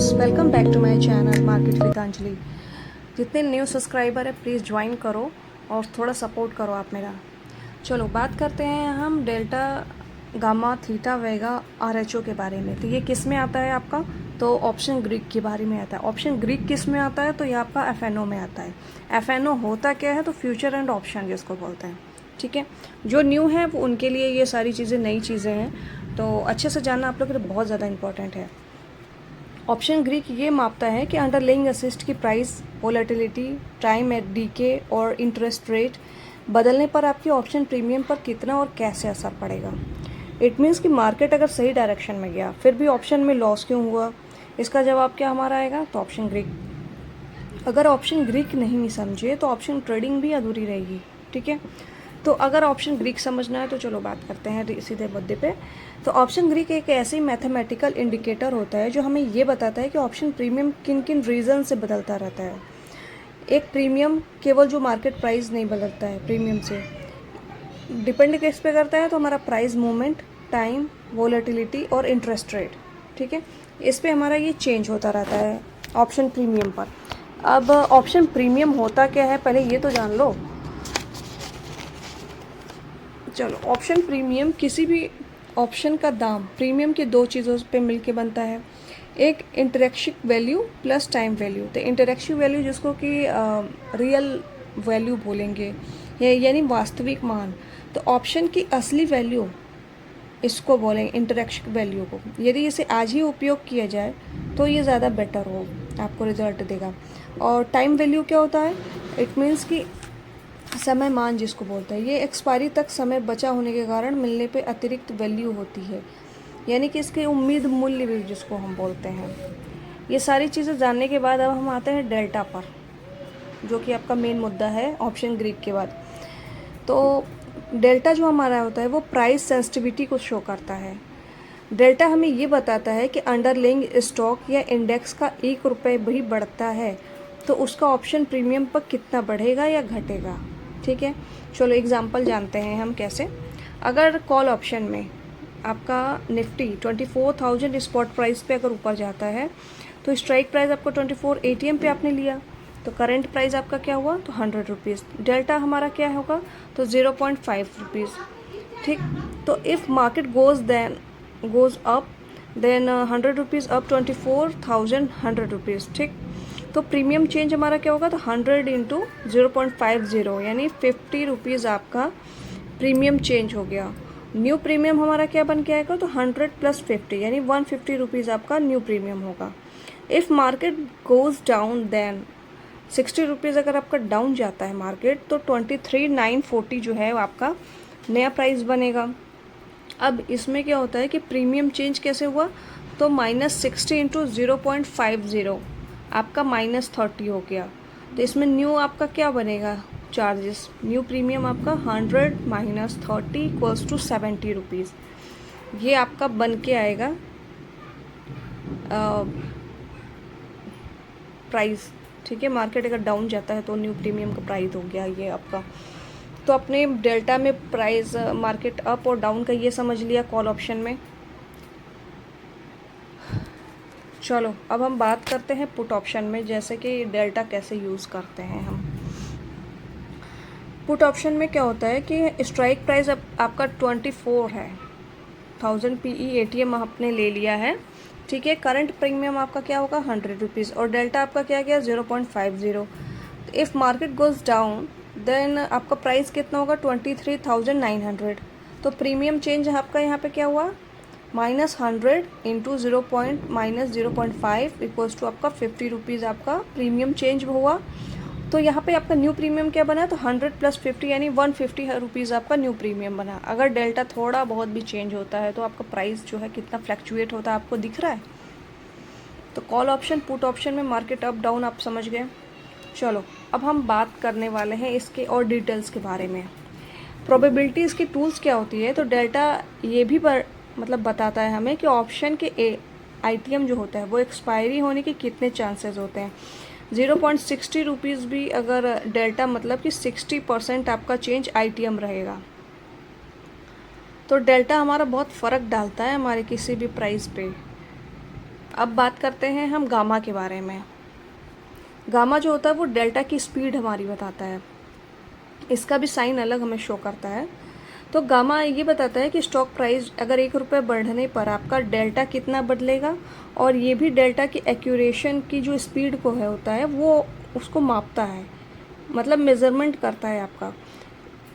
Viewers, welcome back to my channel market with Anjali. जितने new subscriber है please join करो और थोड़ा सपोर्ट करो आप मेरा। चलो बात करते हैं हम डेल्टा गामा थीटा वेगा आरएचओ के बारे में। तो ये किस में आता है आपका? तो ऑप्शन ग्रीक के बारे में आता है। ऑप्शन ग्रीक किस में आता है? तो ये आपका एफएनओ में आता है। एफएनओ होता क्या है? तो फ्यूचर एंड ऑप्शन जिसको बोलते हैं। ठीक है, जो न्यू है वो उनके लिए ये सारी चीज़ें नई चीज़ें हैं, तो अच्छे से जानना आप लोग के लिए बहुत ज़्यादा इंपॉर्टेंट है। ऑप्शन ग्रीक ये मापता है कि अंडरलाइंग असेस्ट की price, volatility, time at decay और इंटरेस्ट रेट बदलने पर आपकी ऑप्शन प्रीमियम पर कितना और कैसे असर पड़ेगा। इट मीन्स कि मार्केट अगर सही डायरेक्शन में गया फिर भी ऑप्शन में लॉस क्यों हुआ, इसका जवाब क्या हमारा आएगा? तो ऑप्शन ग्रीक। अगर ऑप्शन ग्रीक नहीं समझे तो ऑप्शन ट्रेडिंग भी अधूरी रहेगी। ठीक है, तो अगर ऑप्शन ग्रीक समझना है तो चलो बात करते हैं सीधे मुद्दे पे। तो ऑप्शन ग्रीक एक ऐसी मैथमेटिकल इंडिकेटर होता है जो हमें ये बताता है कि ऑप्शन प्रीमियम किन किन रीज़न से बदलता रहता है। एक प्रीमियम केवल जो मार्केट प्राइस नहीं बदलता है, प्रीमियम से डिपेंड किस पे करता है? तो हमारा प्राइस मूवमेंट, टाइम, वोलेटिलिटी और इंटरेस्ट रेट। ठीक है, इस पे हमारा ये चेंज होता रहता है ऑप्शन प्रीमियम पर। अब ऑप्शन प्रीमियम होता क्या है पहले ये तो जान लो। चलो, ऑप्शन प्रीमियम किसी भी ऑप्शन का दाम प्रीमियम की दो चीज़ों पे मिलके बनता है। एक इंटरेक्शिव वैल्यू प्लस टाइम वैल्यू। तो इंटरेक्शिव वैल्यू जिसको कि रियल वैल्यू बोलेंगे, यानी वास्तविक मान। तो ऑप्शन की असली वैल्यू इसको बोलेंगे इंटरेक्शिव वैल्यू को। यदि इसे आज ही उपयोग किया जाए तो ये ज़्यादा बेटर हो, आपको रिजल्ट देगा। और टाइम वैल्यू क्या होता है? इट मीन्स कि समय मान जिसको बोलते हैं, ये एक्सपायरी तक समय बचा होने के कारण मिलने पे अतिरिक्त वैल्यू होती है, यानी कि इसके उम्मीद मूल्य भी जिसको हम बोलते हैं। ये सारी चीज़ें जानने के बाद अब हम आते हैं डेल्टा पर, जो कि आपका मेन मुद्दा है ऑप्शन ग्रीक के बाद। तो डेल्टा जो हमारा होता है वो प्राइस सेंसिटिविटी को शो करता है। डेल्टा हमें ये बताता है कि अंडरलाइंग स्टॉक या इंडेक्स का 1 रुपये भी बढ़ता है तो उसका ऑप्शन प्रीमियम पर कितना बढ़ेगा या घटेगा। ठीक है, चलो एग्जांपल जानते हैं हम कैसे। अगर कॉल ऑप्शन में आपका निफ्टी 24,000 स्पॉट प्राइस पे अगर ऊपर जाता है तो स्ट्राइक प्राइस आपको 24 एटीएम पे आपने लिया, तो करंट प्राइस आपका क्या हुआ? तो 100 रुपीज़। डेल्टा हमारा क्या होगा? तो 0.5 रुपीज़। ठीक, तो if market goes up then 100 rupees up 24,000 100 rupees. ठीक, तो प्रीमियम चेंज हमारा क्या होगा? तो 100 इंटू 0.50 यानी 50 रुपीज़ आपका प्रीमियम चेंज हो गया। न्यू प्रीमियम हमारा क्या बन के आएगा? तो 100 प्लस 50 यानी 150 रुपीज़ आपका न्यू प्रीमियम होगा। If market goes down then 60 rupees अगर आपका डाउन जाता है मार्केट तो 23,940 जो है आपका नया प्राइस बनेगा। अब इसमें क्या होता है कि प्रीमियम चेंज कैसे हुआ? तो -60 इंटू 0.50 आपका -30 हो गया। तो इसमें न्यू आपका क्या बनेगा? चार्जेस। न्यू प्रीमियम आपका 100 माइनस 30 इक्वल्स टू 70 रुपीज़। ये आपका बन के आएगा प्राइस। ठीक है, मार्केट अगर डाउन जाता है तो न्यू प्रीमियम का प्राइस हो गया ये आपका। तो अपने डेल्टा में प्राइस मार्केट अप और डाउन का ये समझ लिया कॉल ऑप्शन में। चलो अब हम बात करते हैं पुट ऑप्शन में, जैसे कि डेल्टा कैसे यूज़ करते हैं हम। पुट ऑप्शन में क्या होता है कि स्ट्राइक प्राइस आपका 24 है, 1000 पीई एटीएम आपने ले लिया है। ठीक है, करंट प्रीमियम आपका क्या होगा? 100 रुपीज़ और डेल्टा आपका क्या गया? 0.50। If market goes down then आपका प्राइस कितना होगा? 23,900। तो प्रीमियम चेंज आपका यहाँ पे क्या हुआ? -100 इंटू 0.5 इक्वल्स टू आपका 50 रुपीज़ आपका प्रीमियम चेंज हुआ। तो यहाँ पे आपका न्यू प्रीमियम क्या बना? तो 100 प्लस 50 यानी 150 रुपीज़ आपका न्यू प्रीमियम बना। अगर डेल्टा थोड़ा बहुत भी चेंज होता है तो आपका प्राइस जो है कितना फ्लैक्चुएट होता है आपको दिख रहा है। तो कॉल ऑप्शन पुट ऑप्शन में मार्केट अप डाउन आप समझ गए। चलो अब हम बात करने वाले हैं इसके और डिटेल्स के बारे में। प्रोबेबिलिटी इसकी टूल्स क्या होती है? तो डेल्टा ये भी मतलब बताता है हमें कि ऑप्शन के आईटीएम जो होता है वो एक्सपायरी होने के कितने चांसेस होते हैं। 0.60 रुपीज़ भी अगर डेल्टा मतलब कि 60% आपका चेंज आईटीएम रहेगा। तो डेल्टा हमारा बहुत फ़र्क डालता है हमारे किसी भी प्राइस पे। अब बात करते हैं हम गामा के बारे में। गामा जो होता है वो डेल्टा की स्पीड हमारी बताता है, इसका भी साइन अलग हमें शो करता है। तो गामा ये बताता है कि स्टॉक प्राइस अगर 1 रुपये बढ़ने पर आपका डेल्टा कितना बदलेगा, और ये भी डेल्टा की एक्यूरेशन की जो स्पीड को है होता है वो उसको मापता है, मतलब मेज़रमेंट करता है आपका।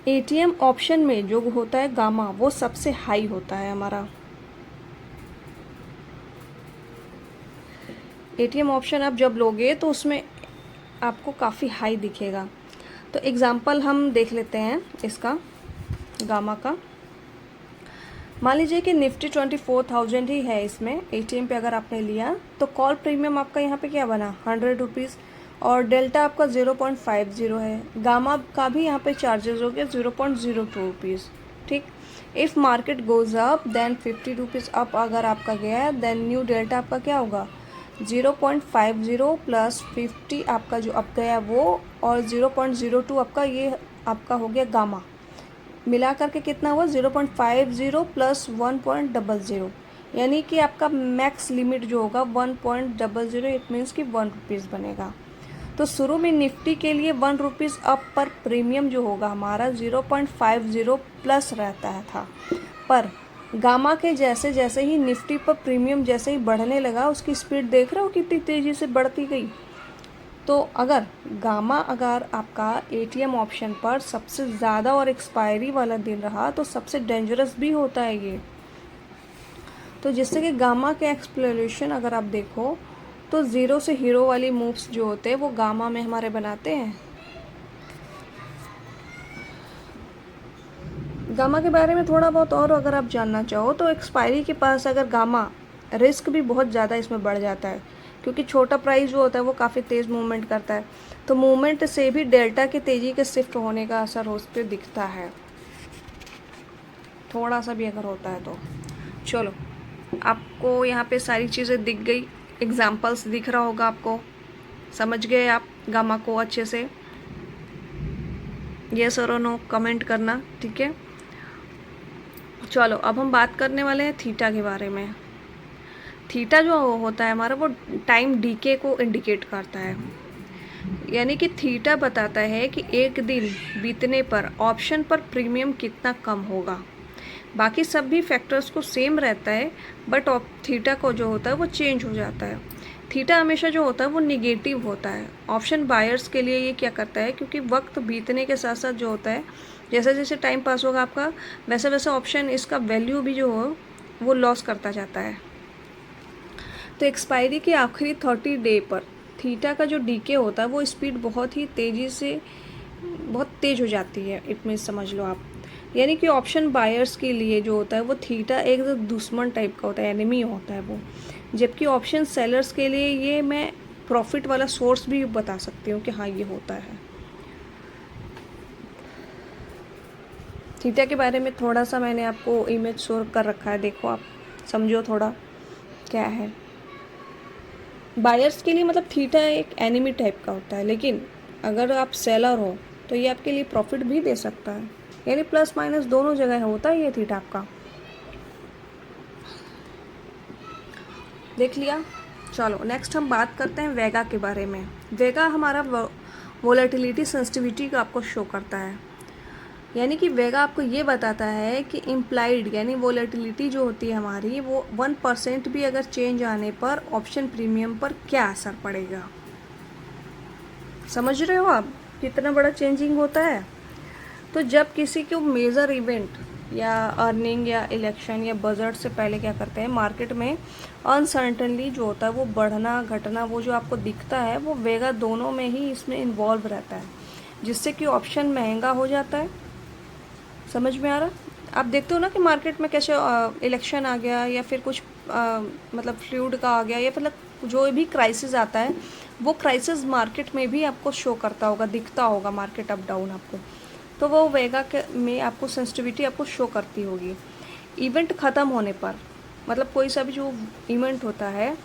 एटीएम ऑप्शन में जो होता है गामा वो सबसे हाई होता है हमारा। एटीएम ऑप्शन आप जब लोगे तो उसमें आपको काफ़ी हाई दिखेगा। तो एग्ज़ाम्पल हम देख लेते हैं इसका, गामा का। मान लीजिए कि निफ्टी 24,000 ही है, इसमें एटीएम पे अगर आपने लिया तो कॉल प्रीमियम आपका यहाँ पे क्या बना 100 रुपीज़, और डेल्टा आपका 0.50 है। गामा का भी यहाँ पे चार्जेस हो गया 0.02 रुपीज़, ठीक। If market goes up then 50 rupees up अगर आपका गया है, देन न्यू डेल्टा आपका क्या होगा 0.50 प्लस 50 आपका जो अप गया वो, और 0.02 आपका ये आपका हो गया गामा। मिला करके कितना हुआ 0.50 प्लस 1.00, यानी कि आपका मैक्स लिमिट जो होगा 1.00, इट मीन्स कि 1 रुपीज़ बनेगा। तो शुरू में निफ्टी के लिए 1 रुपीज़ अप पर प्रीमियम जो होगा हमारा 0.50 प्लस रहता है था, पर गामा के जैसे जैसे ही निफ्टी पर प्रीमियम जैसे ही बढ़ने लगा, उसकी स्पीड देख रहे हो कितनी तेज़ी से बढ़ती गई। तो अगर गामा अगर आपका एटीएम ऑप्शन पर सबसे ज़्यादा और एक्सपायरी वाला दिन रहा तो सबसे डेंजरस भी होता है ये। तो जिससे कि गामा के एक्सप्लोरेशन अगर आप देखो तो ज़ीरो से हीरो वाली मूव्स जो होते हैं वो गामा में हमारे बनाते हैं। गामा के बारे में थोड़ा बहुत और अगर आप जानना चाहो तो एक्सपायरी के पास अगर गामा, रिस्क भी बहुत ज़्यादा इसमें बढ़ जाता है, क्योंकि छोटा प्राइस जो होता है वो काफ़ी तेज़ मूवमेंट करता है। तो मूवमेंट से भी डेल्टा की तेज़ी के शिफ्ट होने का असर उस पर दिखता है, थोड़ा सा भी अगर होता है तो। चलो, आपको यहाँ पे सारी चीज़ें दिख गई, एग्जाम्पल्स दिख रहा होगा आपको, समझ गए आप गामा को अच्छे से। यस और नो कमेंट करना, ठीक है। चलो अब हम बात करने वाले हैं थीटा के बारे में। थीटा जो होता है हमारा वो टाइम डीके को इंडिकेट करता है, यानी कि थीटा बताता है कि एक दिन बीतने पर ऑप्शन पर प्रीमियम कितना कम होगा। बाकी सब भी फैक्टर्स को सेम रहता है, बट थीटा को जो होता है वो चेंज हो जाता है। थीटा हमेशा जो होता है वो निगेटिव होता है ऑप्शन बायर्स के लिए। ये क्या करता है, क्योंकि वक्त बीतने के साथ साथ जो होता है, जैसे जैसे टाइम पास होगा आपका, वैसे वैसे ऑप्शन इसका वैल्यू भी जो हो वो लॉस करता जाता है। तो एक्सपायरी के आखिरी 30 डे पर थीटा का जो डीके होता है वो स्पीड बहुत ही तेज़ी से बहुत तेज़ हो जाती है, इतने समझ लो आप। यानी कि ऑप्शन बायर्स के लिए जो होता है वो थीटा एक दुश्मन टाइप का होता है, एनिमी होता है वो। जबकि ऑप्शन सेलर्स के लिए ये मैं प्रॉफिट वाला सोर्स भी बता सकती हूँ कि हाँ ये होता है। थीटा के बारे में थोड़ा सा मैंने आपको इमेज शो कर रखा है, देखो आप समझो थोड़ा क्या है। बायर्स के लिए मतलब थीटा एक एनिमी टाइप का होता है, लेकिन अगर आप सेलर हो तो ये आपके लिए प्रॉफिट भी दे सकता है, यानी प्लस माइनस दोनों जगह होता है ये थीटा आपका। देख लिया। चलो नेक्स्ट हम बात करते हैं वेगा के बारे में। वेगा हमारा वोलेटिलिटी सेंसिटिविटी का आपको शो करता है, यानी कि वेगा आपको ये बताता है कि इम्प्लाइड यानी वोलेटिलिटी जो होती है हमारी वो 1% भी अगर चेंज आने पर ऑप्शन प्रीमियम पर क्या असर पड़ेगा। समझ रहे हो आप कितना बड़ा चेंजिंग होता है। तो जब किसी को मेजर इवेंट या अर्निंग या इलेक्शन या बजट से पहले क्या करते हैं, मार्केट में अनसर्टनली जो होता है वो बढ़ना घटना वो जो आपको दिखता है वो वेगा दोनों में ही इसमें इन्वॉल्व रहता है, जिससे कि ऑप्शन महंगा हो जाता है। समझ में आ रहा? आप देखते हो ना कि मार्केट में कैसे इलेक्शन आ गया या फिर कुछ मतलब फ्लूड का आ गया, या मतलब जो भी क्राइसिस आता है वो क्राइसिस मार्केट में भी आपको शो करता होगा, दिखता होगा मार्केट अप डाउन आपको। तो वो वेगा के में आपको सेंसिटिविटी आपको शो करती होगी। इवेंट ख़त्म होने पर मतलब कोई सा भी जो इवेंट होता है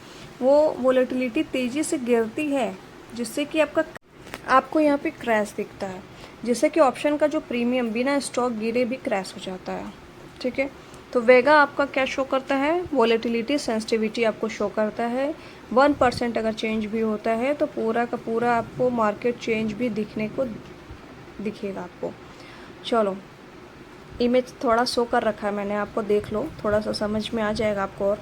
वो वोलेटिलिटी तेज़ी से गिरती है, जिससे कि आपको यहाँ पे क्रैश दिखता है, जिससे कि ऑप्शन का जो प्रीमियम बिना स्टॉक गिरे भी क्रैश हो जाता है। ठीक है, तो वेगा आपका क्या शो करता है, वॉलेटिलिटी सेंसिटिविटी आपको शो करता है। 1% अगर चेंज भी होता है तो पूरा का पूरा आपको मार्केट चेंज भी दिखेगा आपको। चलो, इमेज थोड़ा शो कर रखा है मैंने, आपको देख लो, थोड़ा सा समझ में आ जाएगा आपको। और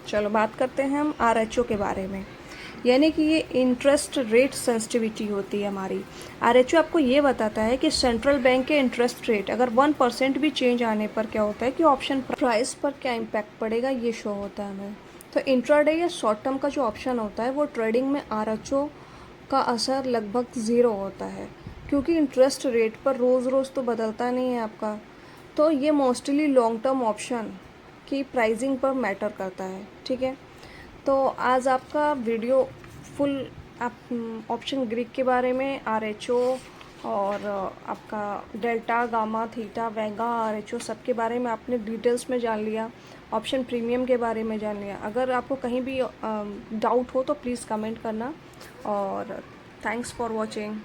चलो बात करते हैं हम आरएचओ के बारे में, यानी कि ये इंटरेस्ट रेट सेंसिटिविटी होती है हमारी। आरएचओ आपको ये बताता है कि सेंट्रल बैंक के इंटरेस्ट रेट अगर 1% भी चेंज आने पर क्या होता है कि ऑप्शन प्राइस पर क्या इम्पैक्ट पड़ेगा, ये शो होता है हमें। तो इंट्राडे या शॉर्ट टर्म का जो ऑप्शन होता है वो ट्रेडिंग में आरएचओ का असर लगभग ज़ीरो होता है, क्योंकि इंटरेस्ट रेट पर रोज़ रोज़ तो बदलता नहीं है आपका। तो ये मोस्टली लॉन्ग टर्म ऑप्शन की प्राइसिंग पर मैटर करता है, ठीक है। तो आज आपका वीडियो फुल आप ऑप्शन ग्रीक के बारे में, आरएचओ और आपका डेल्टा, गामा, थीटा, वेगा, आरएचओ सब के बारे में आपने डिटेल्स में जान लिया। ऑप्शन प्रीमियम के बारे में जान लिया। अगर आपको कहीं भी डाउट हो तो प्लीज़ कमेंट करना। और थैंक्स फॉर वॉचिंग।